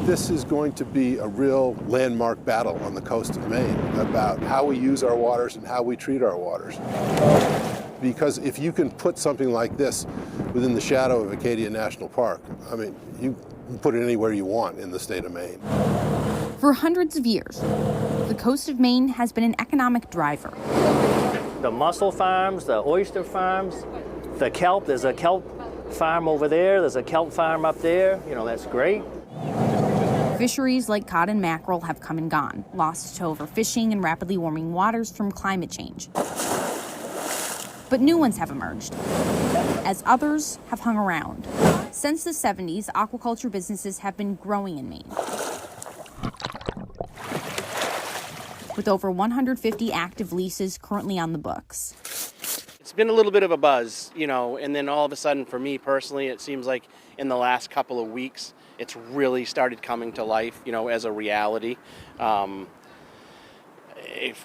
This is going to be a real landmark battle on the coast of Maine about how we use our waters and how we treat our waters. Because if you can put something like this within the shadow of Acadia National Park, I mean, you can put it anywhere you want in the state of Maine. For hundreds of years, the coast of Maine has been an economic driver. The mussel farms, the oyster farms, the kelp, there's a kelp farm over there, there's a kelp farm up there, that's great. Fisheries like cod and mackerel have come and gone, lost to overfishing and rapidly warming waters from climate change. But new ones have emerged, as others have hung around. Since the 70s, aquaculture businesses have been growing in Maine, with over 150 active leases currently on the books. It's been a little bit of a buzz, and then all of a sudden for me personally, it seems like in the last couple of weeks, it's really started coming to life, as a reality.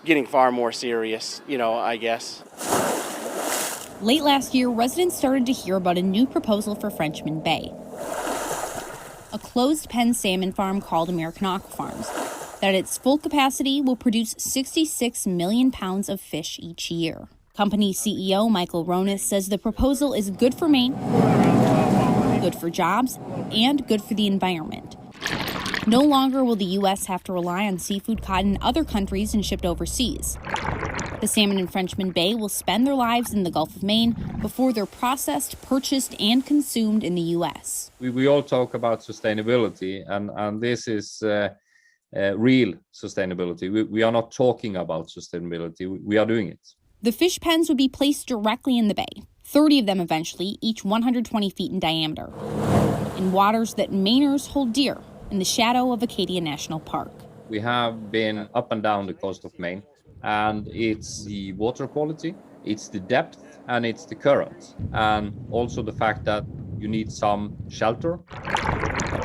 Getting far more serious, I guess. Late last year, residents started to hear about a new proposal for Frenchman Bay, a closed-pen salmon farm called American Aquafarms, that at its full capacity will produce 66 million pounds of fish each year. Company CEO Michael Ronis says the proposal is good for Maine, good for jobs, and good for the environment. No longer will the U.S. have to rely on seafood caught in other countries and shipped overseas. The salmon in Frenchman Bay will spend their lives in the Gulf of Maine before they're processed, purchased, and consumed in the U.S. We all talk about sustainability, and this is real sustainability. We are not talking about sustainability, we are doing it. The fish pens would be placed directly in the bay, 30 of them eventually, each 120 feet in diameter, in waters that Mainers hold dear in the shadow of Acadia National Park. We have been up and down the coast of Maine, and it's the water quality, it's the depth, and it's the current, and also the fact that you need some shelter.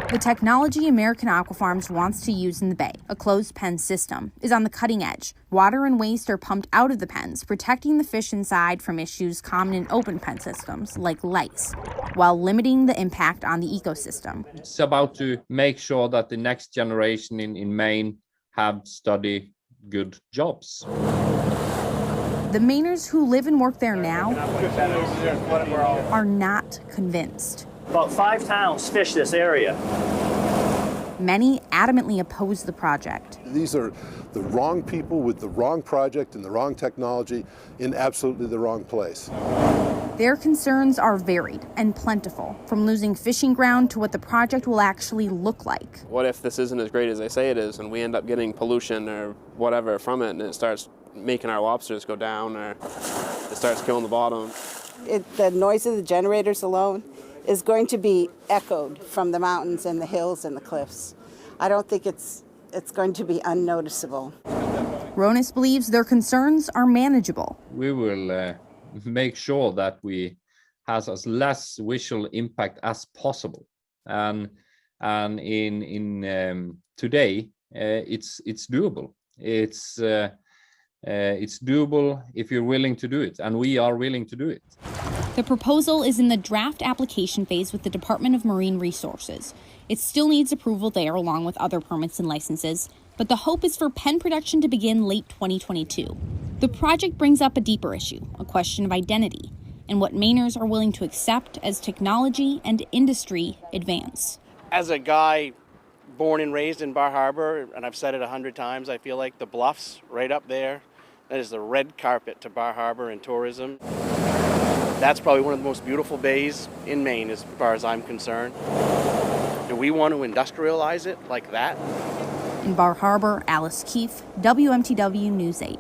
The technology American Aquafarms wants to use in the bay, a closed pen system, is on the cutting edge. Water and waste are pumped out of the pens, protecting the fish inside from issues common in open pen systems, like lice, while limiting the impact on the ecosystem. It's about to make sure that the next generation in Maine have study good jobs. The Mainers who live and work there now are not convinced. About 5 towns fish this area. Many adamantly oppose the project. These are the wrong people with the wrong project and the wrong technology in absolutely the wrong place. Their concerns are varied and plentiful, from losing fishing ground to what the project will actually look like. What if this isn't as great as they say it is, and we end up getting pollution or whatever from it, and it starts making our lobsters go down, or it starts killing the bottom? The noise of the generators alone is going to be echoed from the mountains and the hills and the cliffs. I don't think it's going to be unnoticeable. Ronis believes their concerns are manageable. We will make sure that we has as less visual impact as possible, and in today it's doable. It's doable if you're willing to do it, and we are willing to do it. The proposal is in the draft application phase with the Department of Marine Resources. It still needs approval there along with other permits and licenses, but the hope is for pen production to begin late 2022. The project brings up a deeper issue, a question of identity, and what Mainers are willing to accept as technology and industry advance. As a guy born and raised in Bar Harbor, and I've said it 100 times, I feel like the bluffs right up there, that is the red carpet to Bar Harbor and tourism. That's probably one of the most beautiful bays in Maine as far as I'm concerned. Do we want to industrialize it like that? In Bar Harbor, Alice Keefe, WMTW News 8.